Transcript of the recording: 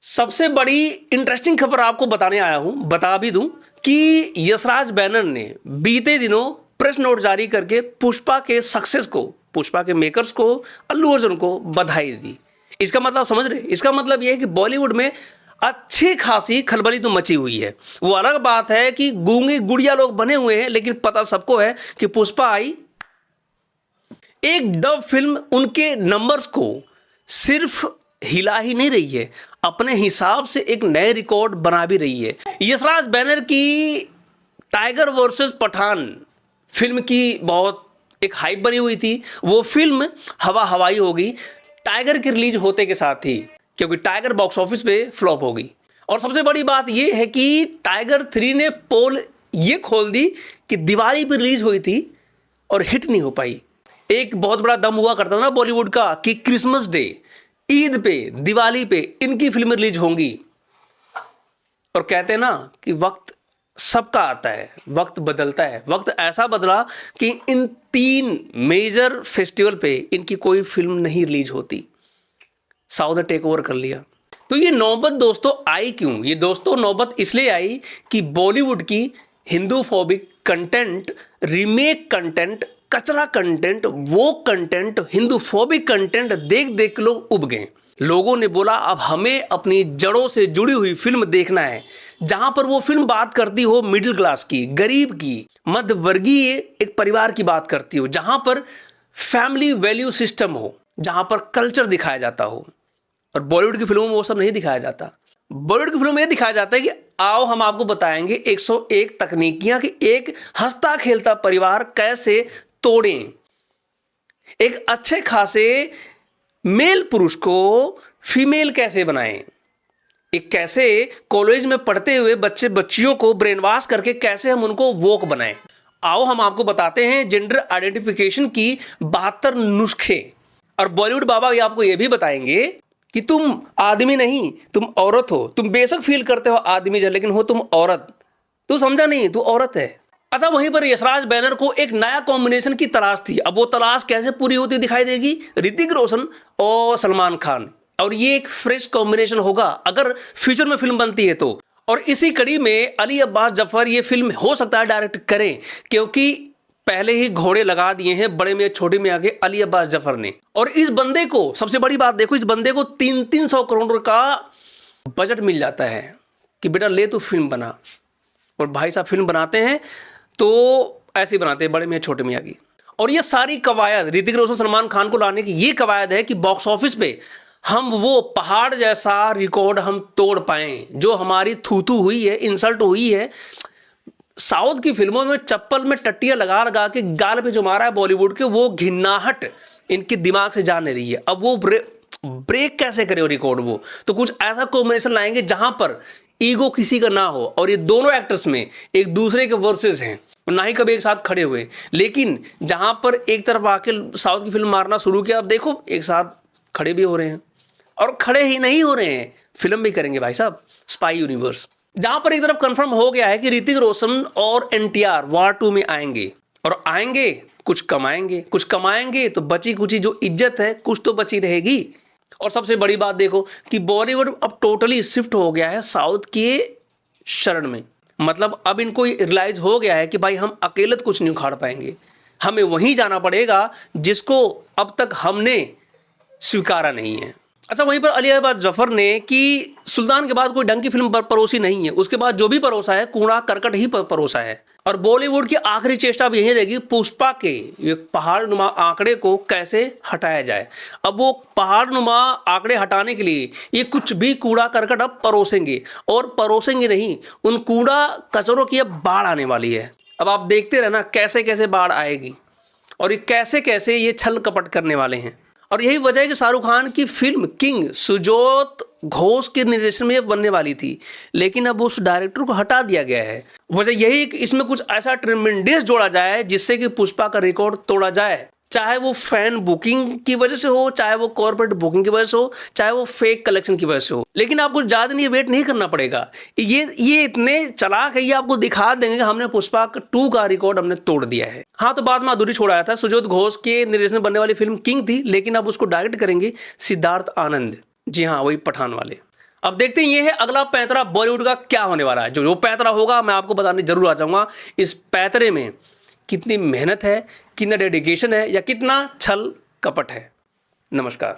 सबसे बड़ी इंटरेस्टिंग खबर आपको बताने आया हूं, बता भी दूं कि यशराज बैनर ने बीते दिनों प्रेस नोट जारी करके पुष्पा के सक्सेस को, पुष्पा के मेकर्स को, अल्लू अर्जुन को बधाई दी। इसका मतलब समझ रहे? इसका मतलब यह है कि बॉलीवुड में अच्छी खासी खलबली तो मची हुई है। वो अलग बात है कि गूंगे गुड़िया लोग बने हुए हैं, लेकिन पता सबको है कि पुष्पा आई, एक डब फिल्म उनके नंबर्स को सिर्फ हिला ही नहीं रही है, अपने हिसाब से एक नए रिकॉर्ड बना भी रही है। यशराज बैनर की टाइगर वर्सेस पठान फिल्म की बहुत एक हाइप बनी हुई थी। वो फिल्म हवा हवाई हो गई टाइगर के रिलीज होते के साथ ही, क्योंकि टाइगर बॉक्स ऑफिस पे फ्लॉप हो गई। और सबसे बड़ी बात यह है कि टाइगर 3 ने पोल ये खोल दी कि दिवाली पे रिलीज हुई थी और हिट नहीं हो पाई। एक बहुत बड़ा दम हुआ करता था ना बॉलीवुड का कि क्रिसमस डे, ईद पे, दिवाली पे इनकी फिल्में रिलीज होंगी। और कहते हैं ना कि वक्त सबका आता है, वक्त बदलता है। वक्त ऐसा बदला कि इन 3 मेजर फेस्टिवल पे इनकी कोई फिल्म नहीं रिलीज होती। साउथ ने टेक ओवर कर लिया। तो ये नौबत दोस्तों आई क्यों? ये दोस्तों नौबत इसलिए आई कि बॉलीवुड की Hindu phobic content, remake content, कचरा कंटेंट, वो कंटेंट, हिंदू फोबिक कंटेंट देख देख के लोग उब गए। लोगों ने बोला अब हमें अपनी जड़ों से जुड़ी हुई फिल्म देखना है, जहां पर वो फिल्म बात करती हो मिडिल क्लास की, गरीब की, मध्य वर्गीय एक परिवार की बात करती हो, जहां पर फैमिली वैल्यू सिस्टम हो, जहां पर कल्चर दिखाया जाता हो। और बॉलीवुड की फिल्मों में वो सब नहीं दिखाया जाता। बॉलीवुड की फिल्मों में यह दिखाया जाता है कि आओ हम आपको बताएंगे 101 तकनीकियां कि एक हंसता खेलता परिवार कैसे तोड़ें, एक अच्छे खासे मेल पुरुष को फीमेल कैसे बनाएं, एक कैसे कॉलेज में पढ़ते हुए बच्चे बच्चियों को ब्रेन वॉश करके कैसे हम उनको वोक बनाएं। आओ हम आपको बताते हैं जेंडर आइडेंटिफिकेशन की 72 नुस्खे। और बॉलीवुड बाबा ये आपको ये भी बताएंगे कि तुम आदमी नहीं, तुम औरत हो। तुम बेशक फील करते हो आदमी जैसा, लेकिन हो तुम औरत। तू समझा नहीं, तू औरत है। अच्छा, वहीं पर यशराज बैनर को एक नया कॉम्बिनेशन की तलाश थी। अब वो तलाश कैसे पूरी होती दिखाई देगी? ऋतिक रोशन और सलमान खान, और ये एक फ्रेश कॉम्बिनेशन होगा अगर फ्यूचर में फिल्म बनती है तो। और इसी कड़ी में अली अब्बास जफर ये फिल्म हो सकता है डायरेक्ट करें, क्योंकि पहले ही घोड़े लगा दिए हैं बड़े में छोटे में आगे अली अब्बास जफर ने। और इस बंदे को, सबसे बड़ी बात देखो, इस बंदे को 300 करोड़ का बजट मिल जाता है कि बेटा ले तू फिल्म बना। और भाई साहब फिल्म बनाते हैं तो ऐसे ही बनाते हैं, बड़े में छोटे में आगे। और ये सारी कवायद ऋतिक रोशन सलमान खान को लाने की ये कवायद है कि बॉक्स ऑफिस पे हम वो पहाड़ जैसा रिकॉर्ड हम तोड़ पाएं जो हमारी थूथू हुई है, इंसल्ट हुई है। साउथ की फिल्मों में चप्पल में टट्टियां लगा लगा के गाल पे जो मारा है बॉलीवुड के, वो घिन्नाहट इनके दिमाग से जा नहीं रही है। अब वो ब्रेक कैसे करे वो रिकॉर्ड? वो तो कुछ ऐसा कॉम्बिनेशन लाएंगे जहां पर ईगो किसी का ना हो, और ये दोनों एक्टर्स में एक दूसरे के वर्सेस हैं, ना ही कभी एक साथ खड़े हुए। लेकिन जहां पर एक तरफ आके साउथ की फिल्म मारना शुरू किया, अब देखो एक साथ खड़े भी हो रहे हैं। और खड़े ही नहीं हो रहे हैं, फिल्म भी करेंगे भाई साहब, स्पाई यूनिवर्स। जहां पर एक तरफ कंफर्म हो गया है कि ऋतिक रोशन और एनटीआर वार 2 में आएंगे, और आएंगे कुछ कमाएंगे, कुछ कमाएंगे तो बची कुची जो इज्जत है कुछ तो बची रहेगी। और सबसे बड़ी बात देखो कि बॉलीवुड अब टोटली शिफ्ट हो गया है साउथ के शरण में। मतलब अब इनको रियलाइज हो गया है कि भाई हम अकेले तो कुछ नहीं उखाड़ पाएंगे, हमें वहीं जाना पड़ेगा जिसको अब तक हमने स्वीकारा नहीं है। अच्छा, वहीं पर अली अब्बास जफर ने कि सुल्तान के बाद कोई ढंग की फिल्म परोसी नहीं है, उसके बाद जो भी परोसा है कूड़ा करकट ही परोसा है। और बॉलीवुड की आखिरी चेष्टा भी यही रहेगी पुष्पा के ये पहाड़ नुमा आंकड़े को कैसे हटाया जाए। अब वो पहाड़ नुमा आंकड़े हटाने के लिए ये कुछ भी कूड़ा करकट अब परोसेंगे, और परोसेंगे नहीं, उन कूड़ा कचरों की अब बाढ़ आने वाली है। अब आप देखते रहना कैसे कैसे बाढ़ आएगी, और ये कैसे कैसे ये छल कपट करने वाले हैं। और यही वजह है कि शाहरुख खान की फिल्म किंग सुजोत घोष के निर्देशन में बनने वाली थी, लेकिन अब उस डायरेक्टर को हटा दिया गया है। वजह यही कि इसमें कुछ ऐसा ट्रेमेंडस जोड़ा जाए जिससे कि पुष्पा का रिकॉर्ड तोड़ा जाए, चाहे वो फैन बुकिंग की वजह से हो, चाहे वो कॉर्पोरेट बुकिंग की वजह से हो, चाहे वो फेक कलेक्शन की वजह से हो। लेकिन आपको ज्यादा नहीं वेट नहीं करना पड़ेगा, ये इतने चालाक है, ये आपको दिखा देंगे कि हमने पुष्पा 2 का रिकॉर्ड हमने तोड़ दिया है। हाँ, तो बाद में अधूरी छोड़ाया था। सुजोत घोष के निर्देशन में बनने वाली फिल्म किंग थी, लेकिन अब उसको डायरेक्ट करेंगे सिद्धार्थ आनंद। जी हाँ, वही पठान वाले। अब देखते हैं ये है अगला पैंतरा बॉलीवुड का क्या होने वाला है। जो पैंतरा होगा मैं आपको बताने जरूर आ जाऊंगा। इस पैंतरे में कितनी मेहनत है, कितना डेडिकेशन है, या कितना छल कपट है। नमस्कार।